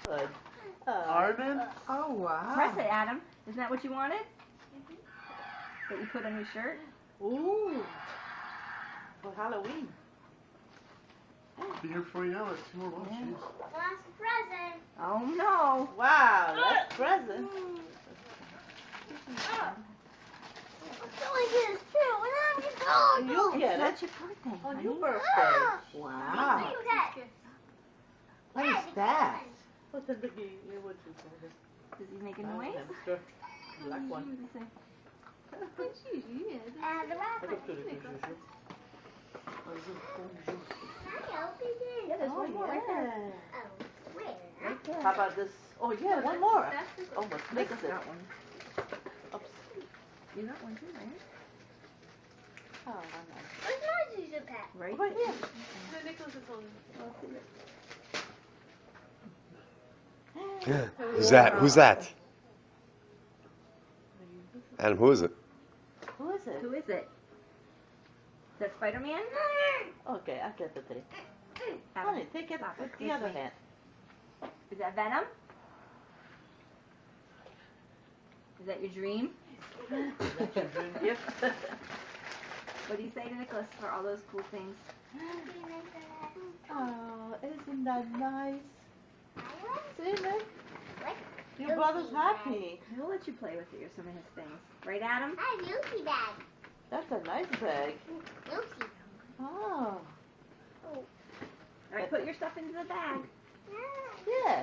Good. Armin? Oh, wow. Press it, Adam. Isn't that what you wanted? That you put on your shirt? Ooh. For Halloween. Be here before you know it. 2 more months. Yeah. Jeez. Last present. Oh no. Wow, that's present. You'll It's get not it your birthday. on honey. your birthday. Wow. Okay. What is that? What's in the game? What you say? Does he make a noise? Hamster. Black one. And the I got wrapper. to the juice. I opened it. Yeah, there's one more right there. Oh, where? Right there. How about this? Oh yeah, one more. Almost missed Nicholas it. got one. Oops. You got one too, right? Oh, nice. Where's my Zuzu pack? Right Right here. Who's that? Who's that? Adam, who is it? Who is it? Who is it? Is that Spider-Man? Okay, I'll get the thing. Adam, Honey, take it stop with it. the This other way. hand. Is that Venom? Is that your dream? That's your dream gift. What do you say to Nicholas for all those cool things? Oh, isn't that nice? I See, Nick? like Your brother's happy. He'll let you play with it or some of his things. Right, Adam? I have Yuki bag. That's a nice bag. Yuki. Oh. All right, put your stuff into the bag. Yeah.